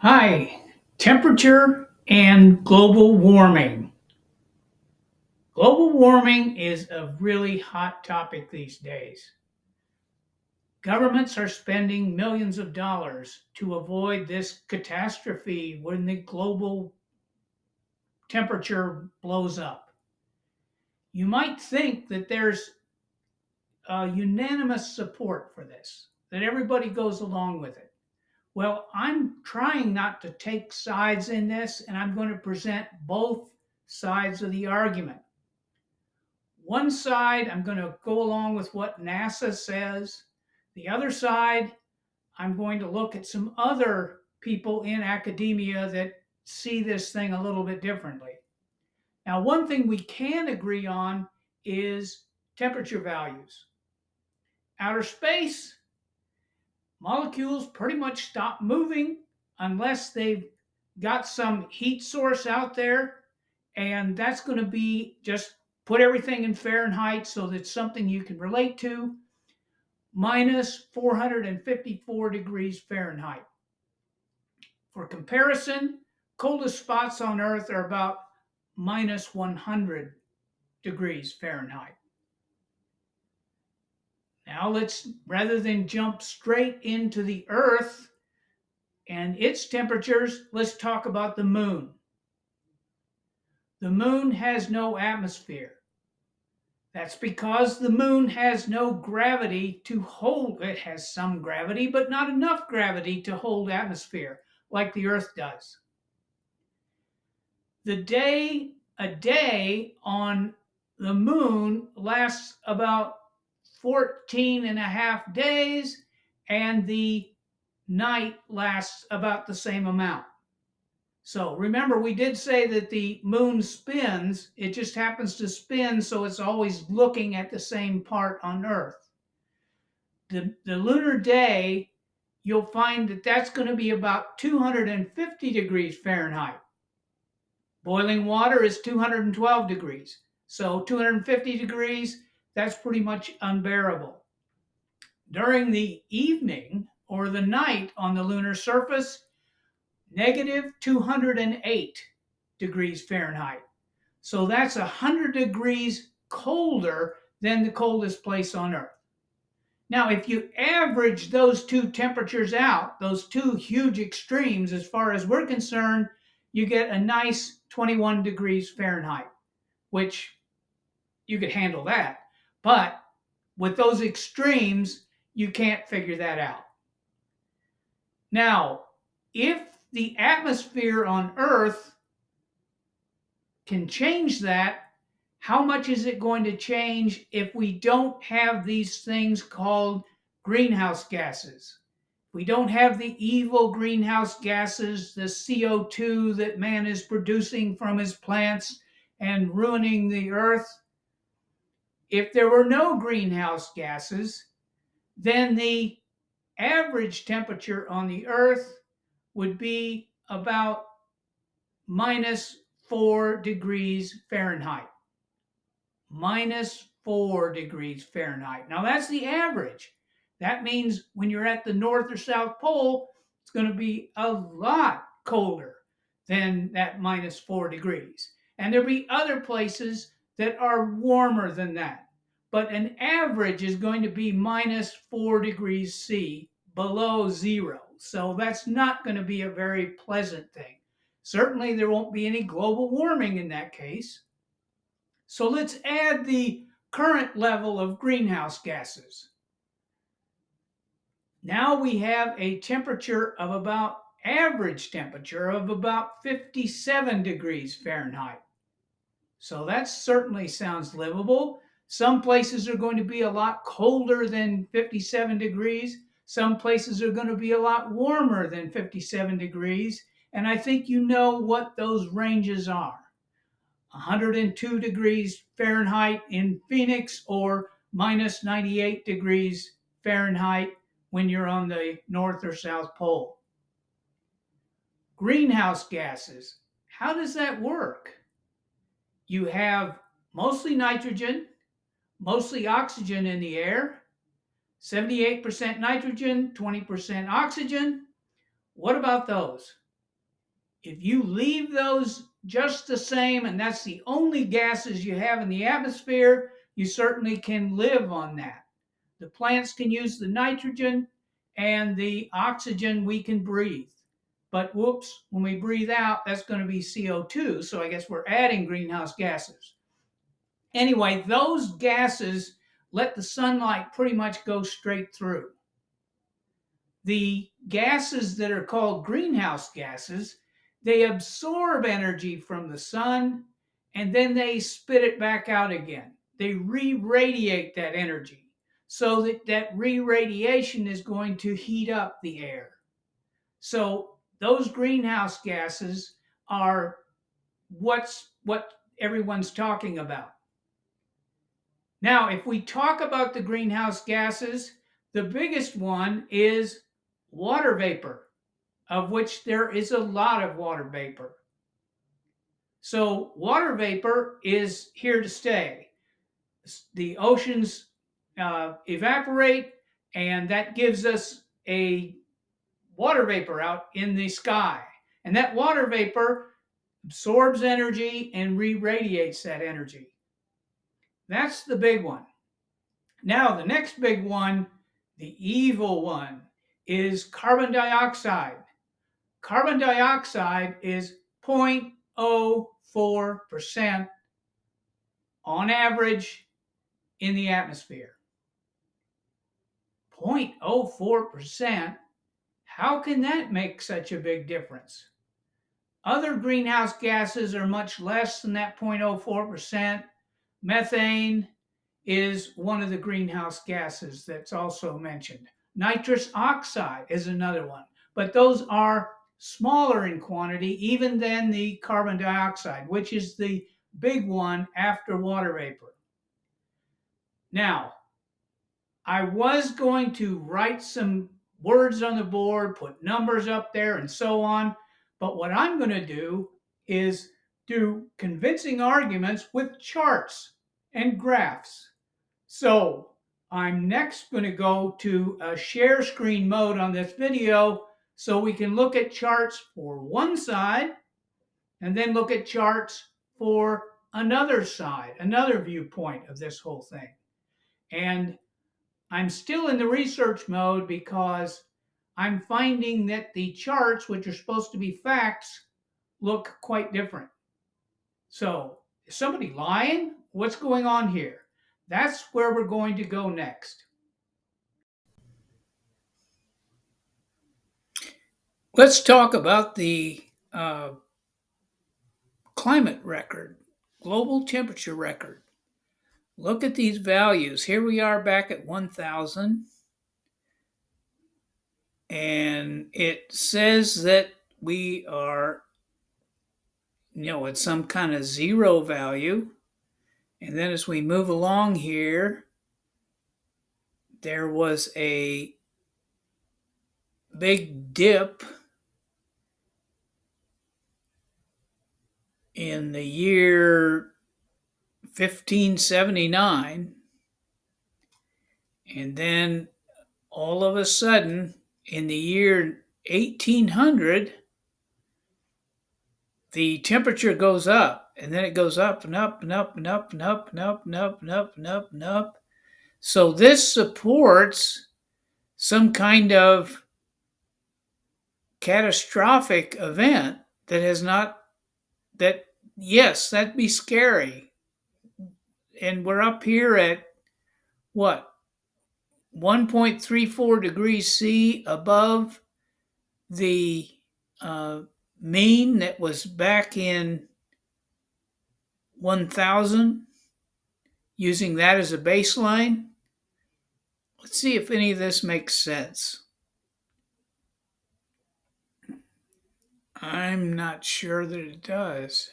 Hi, temperature and global warming. Global warming is a really hot topic these days. Governments are spending millions of dollars to avoid this catastrophe when the global temperature blows up. You might think that there's unanimous support for this, that everybody goes along with it. Well, I'm trying not to take sides in this, and I'm going to present both sides of the argument. One side, I'm going to go along with what NASA says. The other side, I'm going to look at some other people in academia that see this thing a little bit differently. Now, one thing we can agree on is temperature values. Outer space, molecules pretty much stop moving unless they've got some heat source out there. And that's going to be just put everything in Fahrenheit so that it's something you can relate to, minus 454 degrees Fahrenheit. For comparison, coldest spots on Earth are about minus 100 degrees Fahrenheit. Now let's, rather than jump straight into the Earth and its temperatures, let's talk about the moon. The moon has no atmosphere. That's because the moon has no gravity to hold. It has some gravity, but not enough gravity to hold atmosphere like the Earth does. A day on the moon lasts about 14 and a half days, and the night lasts about the same amount. So remember, we did say that the moon spins. It just happens to spin, so it's always looking at the same part on Earth. The lunar day, you'll find that that's going to be about 250 degrees Fahrenheit. Boiling water is 212 degrees. So 250 degrees, that's pretty much unbearable. During the evening or the night on the lunar surface, negative 208 degrees Fahrenheit. So that's 100 degrees colder than the coldest place on Earth. Now, if you average those two temperatures out, those two huge extremes, as far as we're concerned, you get a nice 21 degrees Fahrenheit, which you could handle that. But with those extremes, you can't figure that out. Now, if the atmosphere on Earth can change that, how much is it going to change if we don't have these things called greenhouse gases? We don't have the evil greenhouse gases, the CO2 that man is producing from his plants and ruining the earth. If there were no greenhouse gases, then the average temperature on the earth would be about minus 4 degrees Fahrenheit. Minus 4 degrees Fahrenheit. Now that's the average. That means when you're at the North or South Pole, it's going to be a lot colder than that minus 4 degrees. And there'll be other places that are warmer than that. But an average is going to be minus 4 degrees C, below zero. So that's not going to be a very pleasant thing. Certainly, there won't be any global warming in that case. So let's add the current level of greenhouse gases. Now we have a temperature of about average temperature of about 57 degrees Fahrenheit. So that certainly sounds livable. Some places are going to be a lot colder than 57 degrees. Some places are going to be a lot warmer than 57 degrees. And I think you know what those ranges are. 102 degrees Fahrenheit in Phoenix or minus 98 degrees Fahrenheit when you're on the North or South Pole. Greenhouse gases. How does that work? You have mostly nitrogen, mostly oxygen in the air, 78% nitrogen, 20% oxygen. What about those? If you leave those just the same, and that's the only gases you have in the atmosphere, you certainly can live on that. The plants can use the nitrogen and the oxygen we can breathe. But whoops, when we breathe out, that's going to be CO2. So I guess we're adding greenhouse gases. Anyway, those gases let the sunlight pretty much go straight through. The gases that are called greenhouse gases, they absorb energy from the sun and then they spit it back out again. They re-radiate that energy so that re-radiation is going to heat up the air. So those greenhouse gases are what everyone's talking about. Now, if we talk about the greenhouse gases, the biggest one is water vapor, of which there is a lot of water vapor. So water vapor is here to stay. The oceans evaporate, and that gives us a water vapor out in the sky. And that water vapor absorbs energy and re-radiates that energy. That's the big one. Now, the next big one, the evil one, is carbon dioxide. Carbon dioxide is 0.04% on average in the atmosphere. 0.04%? How can that make such a big difference? Other greenhouse gases are much less than that 0.04%. Methane is one of the greenhouse gases that's also mentioned. Nitrous oxide is another one, but those are smaller in quantity even than the carbon dioxide, which is the big one after water vapor. Now, I was going to write some words on the board, put numbers up there, and so on, but what I'm going to do is do convincing arguments with charts and graphs. So I'm next going to go to a share screen mode on this video so we can look at charts for one side and then look at charts for another side, another viewpoint of this whole thing. And I'm still in the research mode because I'm finding that the charts, which are supposed to be facts, look quite different. So, is somebody lying? What's going on here? That's where we're going to go next. Let's talk about the climate record, global temperature record. Look at these values. Here we are back at 1000. And it says that we are, at some kind of zero value. And then as we move along here, there was a big dip in the year 1579. And then all of a sudden, in the year 1800, the temperature goes up, and then it goes up and up and up and up and up and up and up and up and up and up. So this supports some kind of catastrophic event that has not, that, yes, that'd be scary. And we're up here at what? 1.34 degrees C above the mean that was back in 1000, using that as a baseline. Let's see if any of this makes sense. I'm not sure that it does.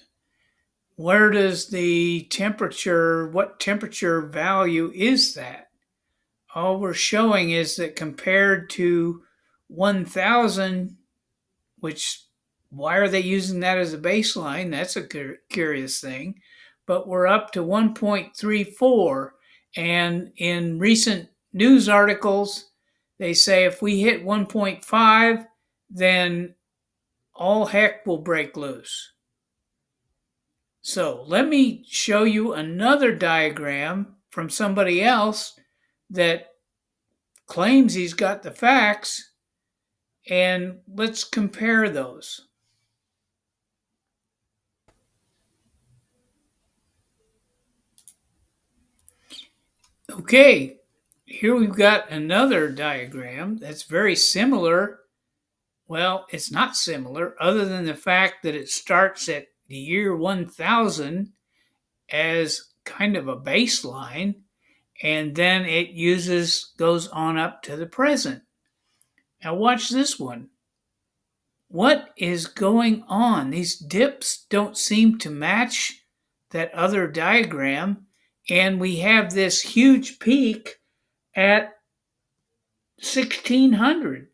Where does the temperature, what temperature value is that? All we're showing is that compared to 1000, which, why are they using that as a baseline? That's a curious thing. But we're up to 1.34. And in recent news articles, they say if we hit 1.5, then all heck will break loose. So let me show you another diagram from somebody else that claims he's got the facts, and let's compare those. Okay, here we've got another diagram that's very similar. Well, it's not similar, other than the fact that it starts at the year 1000 as kind of a baseline, and then it goes on up to the present. Now, watch this one. What is going on? These dips don't seem to match that other diagram, and we have this huge peak at 1600.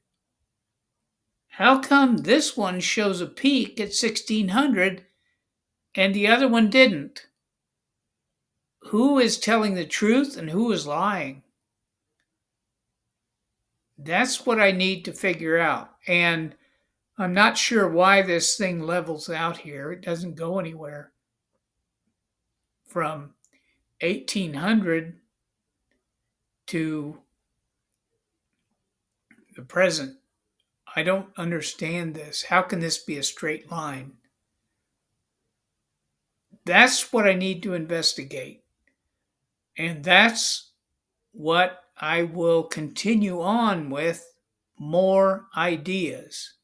How come this one shows a peak at 1600 and the other one didn't? Who is telling the truth and who is lying? That's what I need to figure out. And I'm not sure why this thing levels out here. It doesn't go anywhere from 1800 to the present. I don't understand this. How can this be a straight line? That's what I need to investigate. And that's what I will continue on with more ideas.